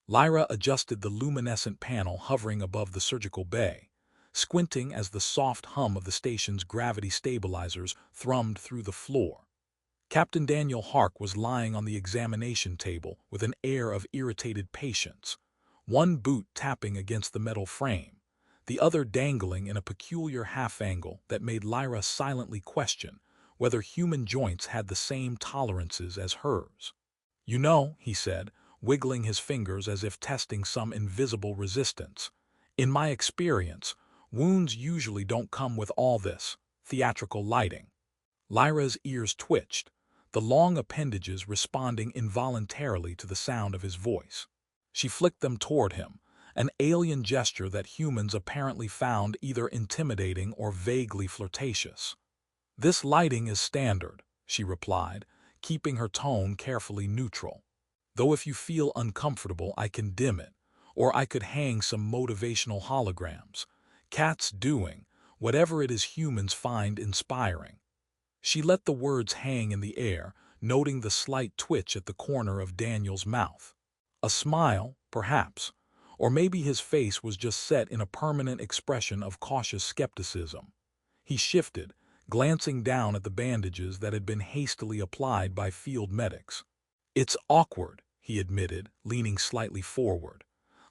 Lyra adjusted the luminescent panel hovering above the surgical bay, squinting as the soft hum of the station's gravity stabilizers thrummed through the floor. Captain Daniel Hark was lying on the examination table with an air of irritated patience, one boot tapping against the metal frame, the other dangling in a peculiar half-angle that made Lyra silently question whether human joints had the same tolerances as hers. "You know," he said, wiggling his fingers as if testing some invisible resistance, "in my experience, wounds usually don't come with all this theatrical lighting." Lyra's ears twitched, the long appendages responding involuntarily to the sound of his voice. She flicked them toward him, an alien gesture that humans apparently found either intimidating or vaguely flirtatious. "This lighting is standard," she replied, keeping her tone carefully neutral. "Though if you feel uncomfortable, I can dim it, or I could hang some motivational holograms. Cats doing whatever it is humans find inspiring." She let the words hang in the air, noting the slight twitch at the corner of Daniel's mouth. A smile, perhaps, or maybe his face was just set in a permanent expression of cautious skepticism. He shifted, glancing down at the bandages that had been hastily applied by field medics. "It's awkward," he admitted, leaning slightly forward.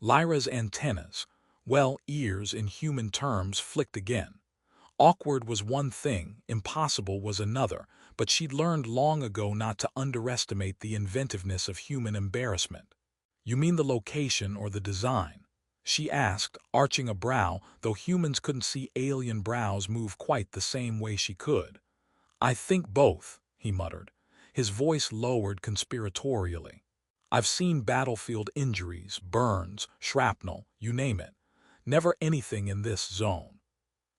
Lyra's antennas, well, ears in human terms, flicked again. Awkward was one thing, impossible was another, but she'd learned long ago not to underestimate the inventiveness of human embarrassment. "You mean the location or the design?" she asked, arching a brow, though humans couldn't see alien brows move quite the same way she could. "I think both," he muttered, his voice lowered conspiratorially. "I've seen battlefield injuries, burns, shrapnel, you name it. Never anything in this zone."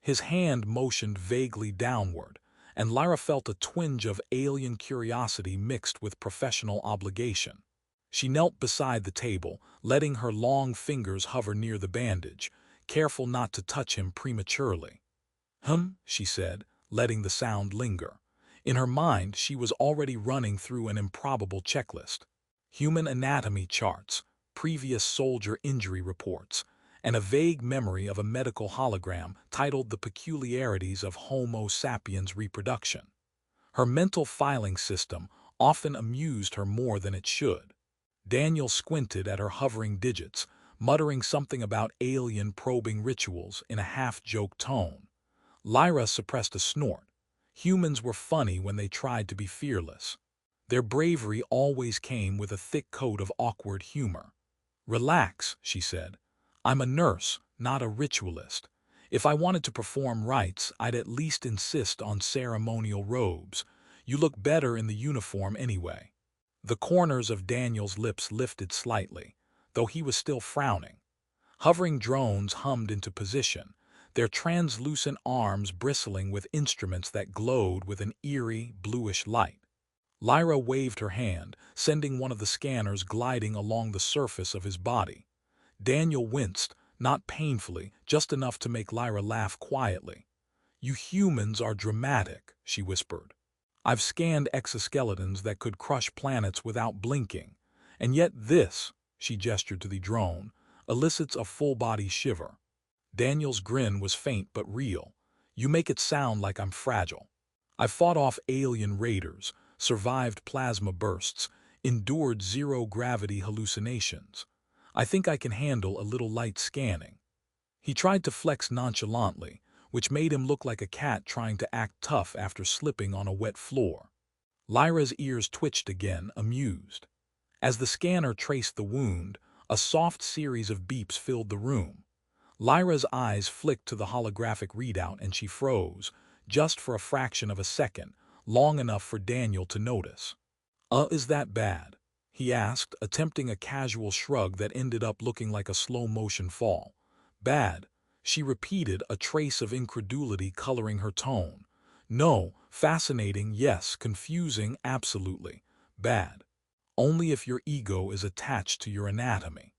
His hand motioned vaguely downward, and Lyra felt a twinge of alien curiosity mixed with professional obligation. She knelt beside the table, letting her long fingers hover near the bandage, careful not to touch him prematurely. She said, letting the sound linger. In her mind, she was already running through an improbable checklist. Human anatomy charts, previous soldier injury reports, and a vague memory of a medical hologram titled "The Peculiarities of Homo sapiens Reproduction." Her mental filing system often amused her more than it should. Daniel squinted at her hovering digits, muttering something about alien probing rituals in a half-joke tone. Lyra suppressed a snort. Humans were funny when they tried to be fearless. Their bravery always came with a thick coat of awkward humor. "Relax," she said. "I'm a nurse, not a ritualist. If I wanted to perform rites, I'd at least insist on ceremonial robes. You look better in the uniform anyway." The corners of Daniel's lips lifted slightly, though he was still frowning. Hovering drones hummed into position, their translucent arms bristling with instruments that glowed with an eerie, bluish light. Lyra waved her hand, sending one of the scanners gliding along the surface of his body. Daniel winced, not painfully, just enough to make Lyra laugh quietly. "You humans are dramatic," she whispered. "I've scanned exoskeletons that could crush planets without blinking, and yet this," she gestured to the drone, "elicits a full-body shiver." Daniel's grin was faint but real. "You make it sound like I'm fragile. I've fought off alien raiders, survived plasma bursts, endured zero-gravity hallucinations. I think I can handle a little light scanning." He tried to flex nonchalantly, which made him look like a cat trying to act tough after slipping on a wet floor. Lyra's ears twitched again, amused. As the scanner traced the wound, a soft series of beeps filled the room. Lyra's eyes flicked to the holographic readout and she froze, just for a fraction of a second, long enough for Daniel to notice. Is that bad?" he asked, attempting a casual shrug that ended up looking like a slow-motion fall. "Bad," she repeated, a trace of incredulity coloring her tone. "No, fascinating, yes, confusing, absolutely. Bad. Only if your ego is attached to your anatomy."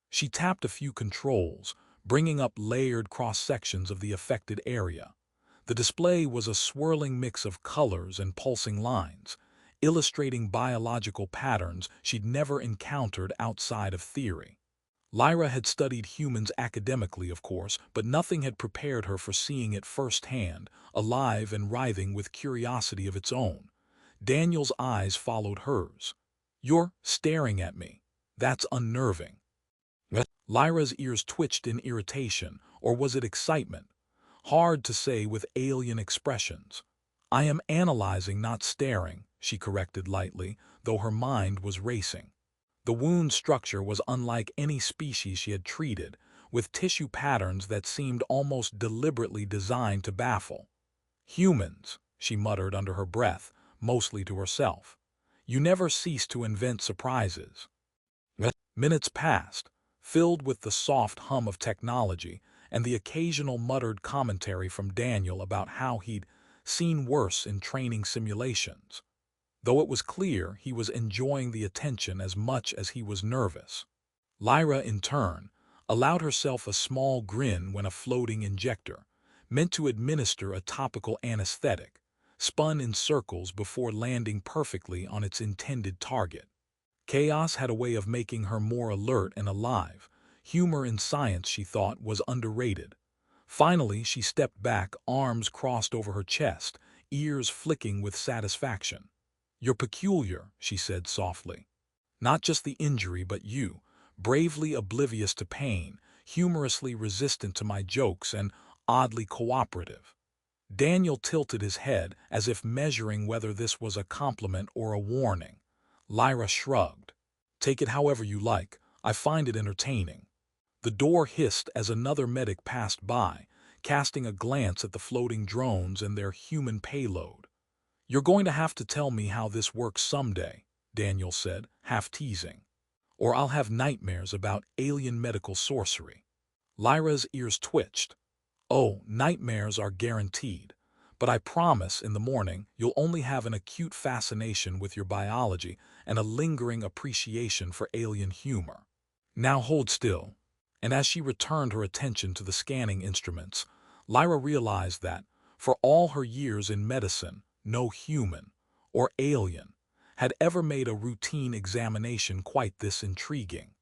She tapped a few controls, bringing up layered cross-sections of the affected area. The display was a swirling mix of colors and pulsing lines, illustrating biological patterns she'd never encountered outside of theory. Lyra had studied humans academically, of course, but nothing had prepared her for seeing it firsthand, alive and writhing with curiosity of its own. Daniel's eyes followed hers. "You're staring at me. That's unnerving." Lyra's ears twitched in irritation, or was it excitement? Hard to say with alien expressions. "I am analyzing, not staring," she corrected lightly, though her mind was racing. The wound structure was unlike any species she had treated, with tissue patterns that seemed almost deliberately designed to baffle. "Humans," she muttered under her breath, mostly to herself. "You never cease to invent surprises." Minutes passed, filled with the soft hum of technology and the occasional muttered commentary from Daniel about how he'd seen worse in training simulations, though it was clear he was enjoying the attention as much as he was nervous. Lyra, in turn, allowed herself a small grin when a floating injector, meant to administer a topical anesthetic, spun in circles before landing perfectly on its intended target. Chaos had a way of making her more alert and alive. Humor in science, she thought, was underrated. Finally, she stepped back, arms crossed over her chest, ears flicking with satisfaction. "You're peculiar," she said softly. "Not just the injury, but you, bravely oblivious to pain, humorously resistant to my jokes, and oddly cooperative." Daniel tilted his head as if measuring whether this was a compliment or a warning. Lyra shrugged. "Take it however you like. I find it entertaining." The door hissed as another medic passed by, casting a glance at the floating drones and their human payload. "You're going to have to tell me how this works someday," Daniel said, half teasing. "Or I'll have nightmares about alien medical sorcery." Lyra's ears twitched. "Oh, nightmares are guaranteed. But I promise in the morning you'll only have an acute fascination with your biology and a lingering appreciation for alien humor. Now hold still." And as she returned her attention to the scanning instruments, Lyra realized that, for all her years in medicine, no human, or alien, had ever made a routine examination quite this intriguing.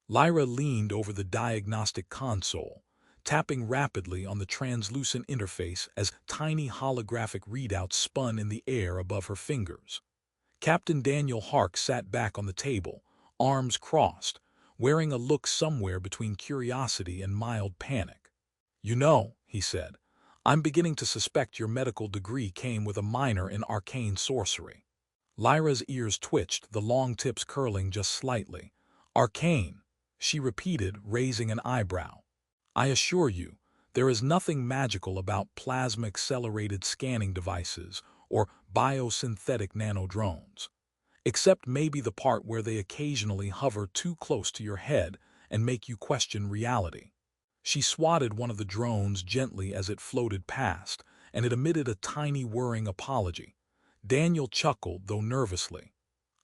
Lyra leaned over the diagnostic console, tapping rapidly on the translucent interface as tiny holographic readouts spun in the air above her fingers. Captain Daniel Hark sat back on the table, arms crossed, wearing a look somewhere between curiosity and mild panic. "You know," he said, "I'm beginning to suspect your medical degree came with a minor in arcane sorcery." Lyra's ears twitched, the long tips curling just slightly. "Arcane," she repeated, raising an eyebrow. "I assure you, there is nothing magical about plasma-accelerated scanning devices or biosynthetic nanodrones, except maybe the part where they occasionally hover too close to your head and make you question reality." She swatted one of the drones gently as it floated past, and it emitted a tiny whirring apology. Daniel chuckled, though nervously.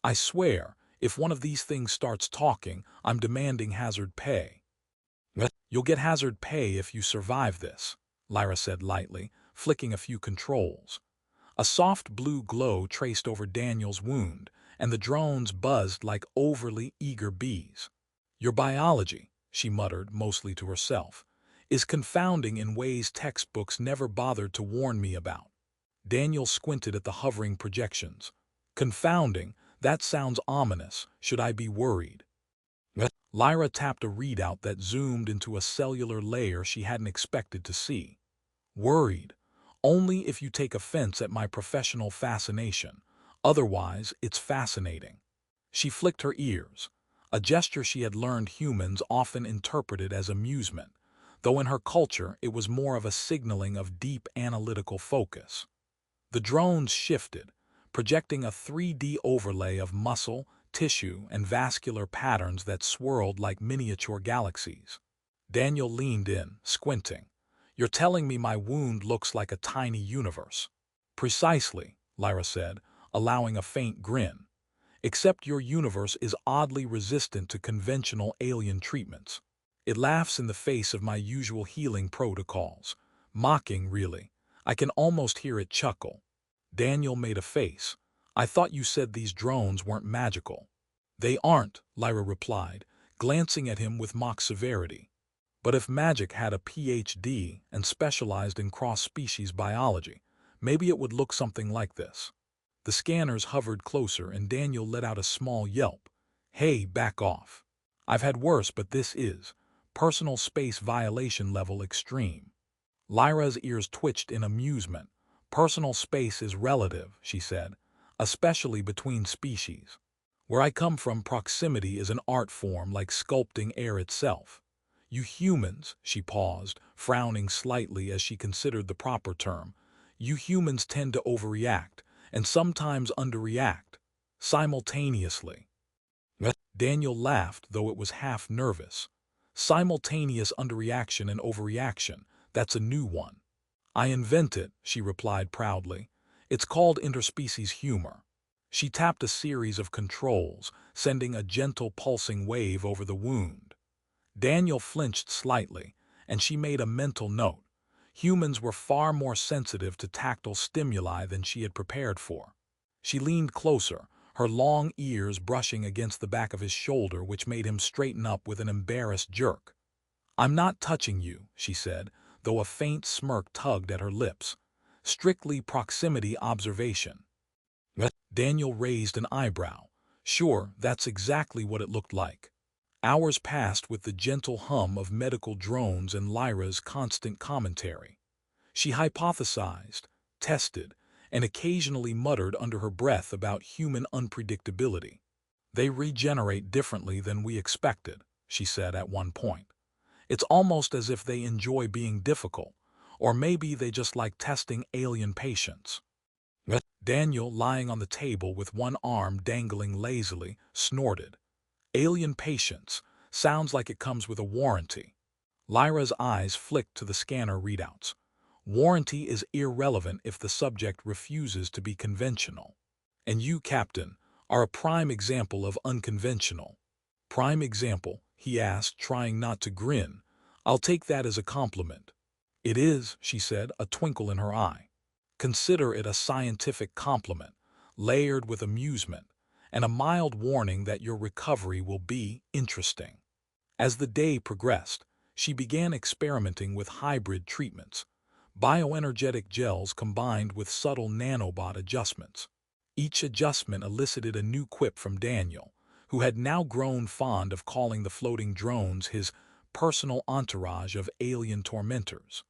"I swear, if one of these things starts talking, I'm demanding hazard pay." "You'll get hazard pay if you survive this," Lyra said lightly, flicking a few controls. A soft blue glow traced over Daniel's wound, and the drones buzzed like overly eager bees. "Your biology," she muttered, mostly to herself, "is confounding in ways textbooks never bothered to warn me about." Daniel squinted at the hovering projections. "Confounding? That sounds ominous. Should I be worried?" Lyra tapped a readout that zoomed into a cellular layer she hadn't expected to see. "Worried? Only if you take offense at my professional fascination. Otherwise, it's fascinating." She flicked her ears, a gesture she had learned humans often interpreted as amusement, though in her culture it was more of a signaling of deep analytical focus. The drones shifted, projecting a 3D overlay of muscle, tissue, and vascular patterns that swirled like miniature galaxies. Daniel leaned in, squinting. "You're telling me my wound looks like a tiny universe." "Precisely," Lyra said, allowing a faint grin. "Except your universe is oddly resistant to conventional alien treatments. It laughs in the face of my usual healing protocols. Mocking, really. I can almost hear it chuckle." Daniel made a face. "I thought you said these drones weren't magical." "They aren't," Lyra replied, glancing at him with mock severity. But if magic had a PhD and specialized in cross-species biology, maybe it would look something like this. The scanners hovered closer and Daniel let out a small yelp. Hey, back off. I've had worse, but this is personal space violation level extreme. Lyra's ears twitched in amusement. Personal space is relative, she said, especially between species. Where I come from, proximity is an art form like sculpting air itself. You humans, she paused, frowning slightly as she considered the proper term, you humans tend to overreact, and sometimes underreact, simultaneously. Daniel laughed, though it was half nervous. Simultaneous underreaction and overreaction, that's a new one. I invent it, she replied proudly. It's called interspecies humor. She tapped a series of controls, sending a gentle pulsing wave over the wound. Daniel flinched slightly, and she made a mental note. Humans were far more sensitive to tactile stimuli than she had prepared for. She leaned closer, her long ears brushing against the back of his shoulder, which made him straighten up with an embarrassed jerk. I'm not touching you, she said, though a faint smirk tugged at her lips. Strictly proximity observation. Daniel raised an eyebrow. Sure, that's exactly what it looked like. Hours passed with the gentle hum of medical drones and Lyra's constant commentary. She hypothesized, tested, and occasionally muttered under her breath about human unpredictability. They regenerate differently than we expected, she said at one point. It's almost as if they enjoy being difficult, or maybe they just like testing alien patients. Daniel, lying on the table with one arm dangling lazily, snorted. Alien patients. Sounds like it comes with a warranty. Lyra's eyes flicked to the scanner readouts. Warranty is irrelevant if the subject refuses to be conventional. And you, Captain, are a prime example of unconventional. Prime example, he asked, trying not to grin. I'll take that as a compliment. It is, she said, a twinkle in her eye. Consider it a scientific compliment, layered with amusement, and a mild warning that your recovery will be interesting. As the day progressed, she began experimenting with hybrid treatments, bioenergetic gels combined with subtle nanobot adjustments. Each adjustment elicited a new quip from Daniel, who had now grown fond of calling the floating drones his personal entourage of alien tormentors.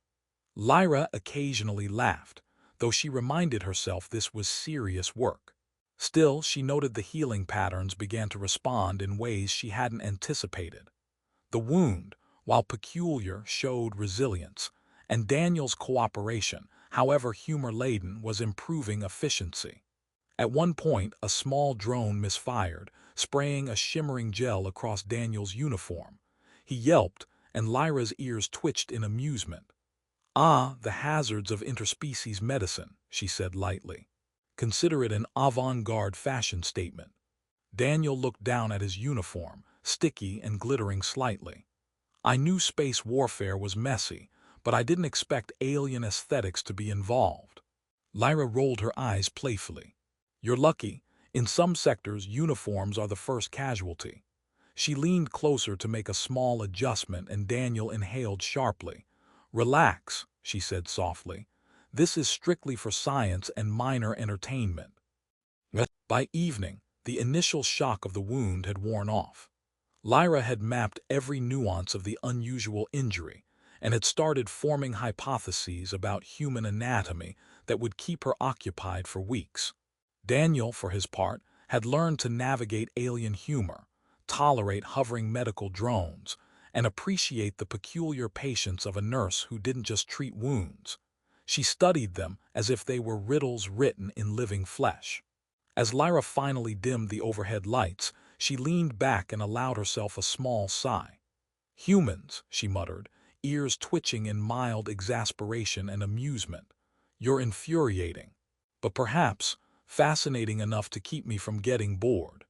Lyra occasionally laughed, though she reminded herself this was serious work. Still, she noted the healing patterns began to respond in ways she hadn't anticipated. The wound, while peculiar, showed resilience, and Daniel's cooperation, however humor-laden, was improving efficiency. At one point, a small drone misfired, spraying a shimmering gel across Daniel's uniform. He yelped, and Lyra's ears twitched in amusement. Ah, the hazards of interspecies medicine, she said lightly. Consider it an avant-garde fashion statement. Daniel looked down at his uniform, sticky and glittering slightly. I knew space warfare was messy, but I didn't expect alien aesthetics to be involved. Lyra rolled her eyes playfully. You're lucky. In some sectors, uniforms are the first casualty. She leaned closer to make a small adjustment, and Daniel inhaled sharply. Relax, she said softly. This is strictly for science and minor entertainment. By evening, the initial shock of the wound had worn off. Lyra had mapped every nuance of the unusual injury and had started forming hypotheses about human anatomy that would keep her occupied for weeks. Daniel, for his part, had learned to navigate alien humor, tolerate hovering medical drones, and appreciate the peculiar patience of a nurse who didn't just treat wounds. She studied them as if they were riddles written in living flesh. As Lyra finally dimmed the overhead lights, she leaned back and allowed herself a small sigh. Humans, she muttered, ears twitching in mild exasperation and amusement. You're infuriating, but perhaps fascinating enough to keep me from getting bored.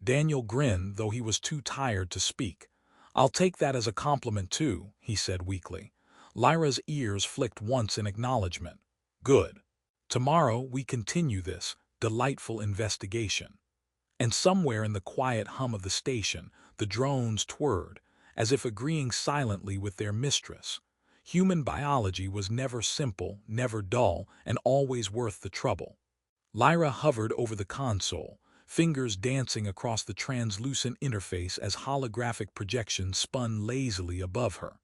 Daniel grinned, though he was too tired to speak. I'll take that as a compliment too, he said weakly. Lyra's ears flicked once in acknowledgement. Good. Tomorrow we continue this delightful investigation. And somewhere in the quiet hum of the station, The drones twirled, as if agreeing silently with their mistress. Human biology was never simple, never dull, and always worth the trouble. Lyra hovered over the console, fingers dancing across the translucent interface as holographic projections spun lazily above her.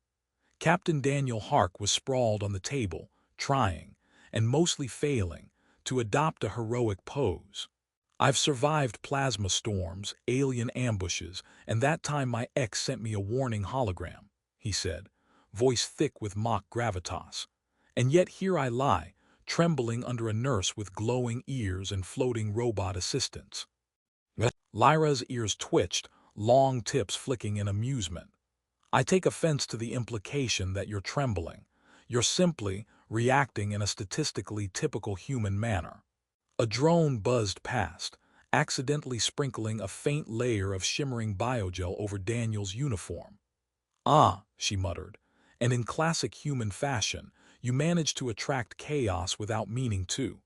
Captain Daniel Hark was sprawled on the table, trying, and mostly failing, to adopt a heroic pose. "I've survived plasma storms, alien ambushes, and that time my ex sent me a warning hologram," he said, voice thick with mock gravitas. "And yet here I lie, trembling under a nurse with glowing ears and floating robot assistants." Lyra's ears twitched, long tips flicking in amusement. "I take offense to the implication that you're trembling. You're simply reacting in a statistically typical human manner." A drone buzzed past, accidentally sprinkling a faint layer of shimmering biogel over Daniel's uniform. "Ah," she muttered, "and in classic human fashion, you managed to attract chaos without meaning to."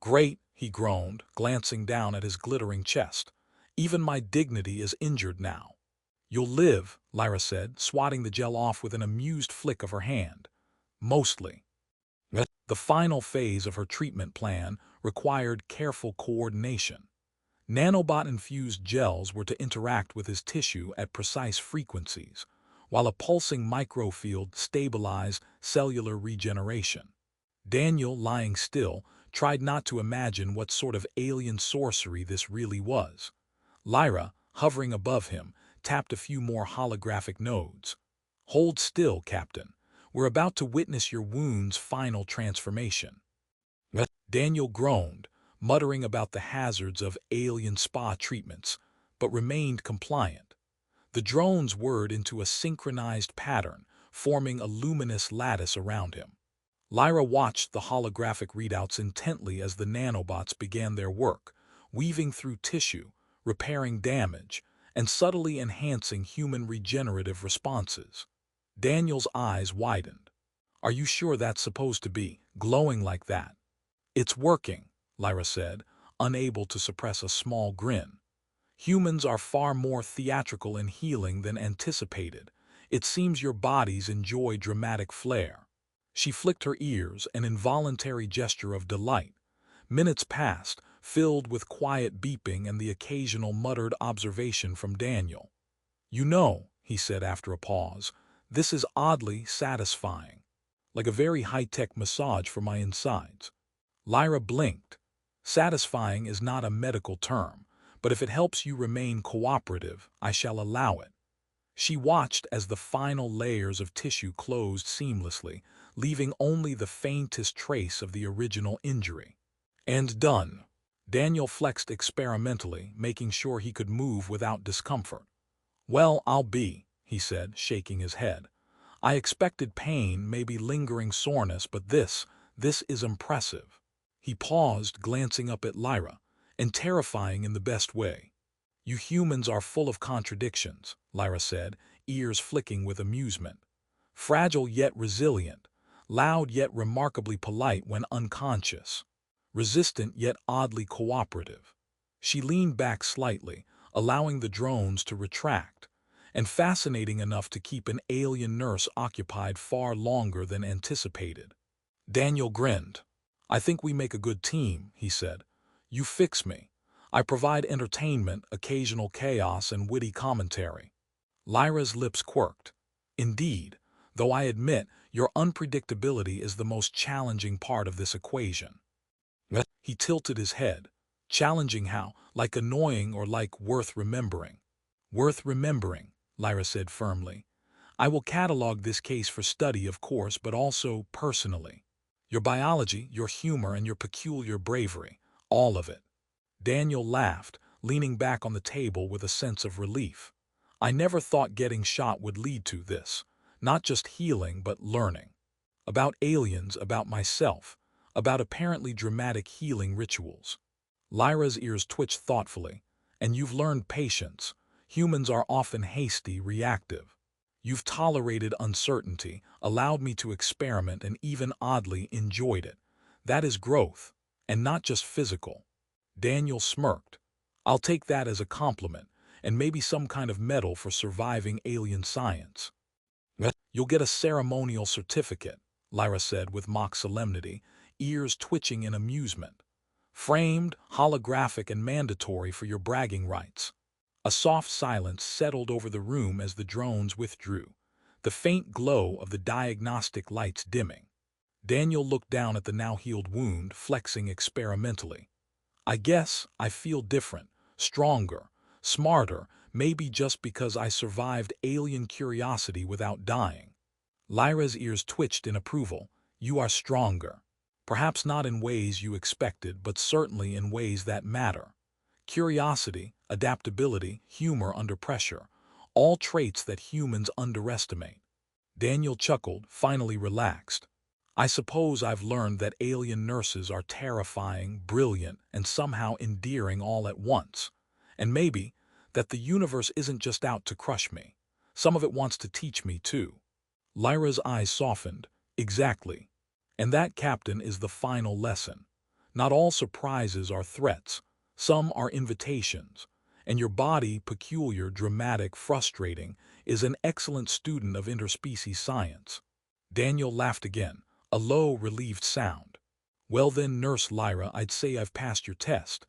"Great," he groaned, glancing down at his glittering chest. "Even my dignity is injured now." "You'll live," Lyra said, swatting the gel off with an amused flick of her hand. "Mostly." The final phase of her treatment plan required careful coordination. Nanobot-infused gels were to interact with his tissue at precise frequencies, while a pulsing microfield stabilized cellular regeneration. Daniel, lying still, tried not to imagine what sort of alien sorcery this really was. Lyra, hovering above him, tapped a few more holographic nodes. "Hold still, Captain. We're about to witness your wound's final transformation." Daniel groaned, muttering about the hazards of alien spa treatments, but remained compliant. The drones whirred into a synchronized pattern, forming a luminous lattice around him. Lyra watched the holographic readouts intently as the nanobots began their work, weaving through tissue, repairing damage, and subtly enhancing human regenerative responses. Daniel's eyes widened. "Are you sure that's supposed to be glowing like that?" "It's working," Lyra said, unable to suppress a small grin. "Humans are far more theatrical in healing than anticipated. It seems your bodies enjoy dramatic flair." She flicked her ears, an involuntary gesture of delight. Minutes passed, filled with quiet beeping and the occasional muttered observation from Daniel. "You know," he said after a pause, "this is oddly satisfying. Like a very high-tech massage for my insides." Lyra blinked. "Satisfying is not a medical term, but if it helps you remain cooperative, I shall allow it." She watched as the final layers of tissue closed seamlessly, leaving only the faintest trace of the original injury. "And done." Daniel flexed experimentally, making sure he could move without discomfort. "Well, I'll be," he said, shaking his head. "I expected pain, maybe lingering soreness, but this is impressive." He paused, glancing up at Lyra, and terrifying in the best way. "You humans are full of contradictions," Lyra said, ears flicking with amusement. "Fragile yet resilient, loud yet remarkably polite when unconscious, resistant yet oddly cooperative." She leaned back slightly, allowing the drones to retract, and fascinating enough to keep an alien nurse occupied far longer than anticipated. Daniel grinned. "I think we make a good team," he said. "You fix me. I provide entertainment, occasional chaos, and witty commentary." Lyra's lips quirked. "Indeed, though I admit your unpredictability is the most challenging part of this equation." He tilted his head. "Challenging how? Like annoying or like worth remembering?" "Worth remembering," Lyra said firmly. "I will catalog this case for study, of course, but also personally. Your biology, your humor, and your peculiar bravery. All of it." Daniel laughed, leaning back on the table with a sense of relief. "I never thought getting shot would lead to this. Not just healing, but learning. About aliens, about myself, about apparently dramatic healing rituals." Lyra's ears twitched thoughtfully. "And you've learned patience. Humans are often hasty, reactive. You've tolerated uncertainty, allowed me to experiment, and even oddly enjoyed it. That is growth, and not just physical." Daniel smirked. "I'll take that as a compliment. and maybe some kind of medal for surviving alien science. You'll get a ceremonial certificate, Lyra said with mock solemnity, ears twitching in amusement. Framed, holographic, and mandatory for your bragging rights. A soft silence settled over the room as the drones withdrew, the faint glow of the diagnostic lights dimming. Daniel looked down at the now-healed wound, flexing experimentally. I guess I feel different, stronger, smarter, maybe just because I survived alien curiosity without dying. Lyra's ears twitched in approval. You are stronger. Perhaps not in ways you expected, but certainly in ways that matter. Curiosity, adaptability, humor under pressure, all traits that humans underestimate. Daniel chuckled, finally relaxed. I suppose I've learned that alien nurses are terrifying, brilliant, and somehow endearing all at once. And maybe that the universe isn't just out to crush me. Some of it wants to teach me too. Lyra's eyes softened. Exactly. And that, Captain, is the final lesson. Not all surprises are threats. Some are invitations. And your body, peculiar, dramatic, frustrating, is an excellent student of interspecies science. Daniel laughed again, a low, relieved sound. Well then, Nurse Lyra, I'd say I've passed your test,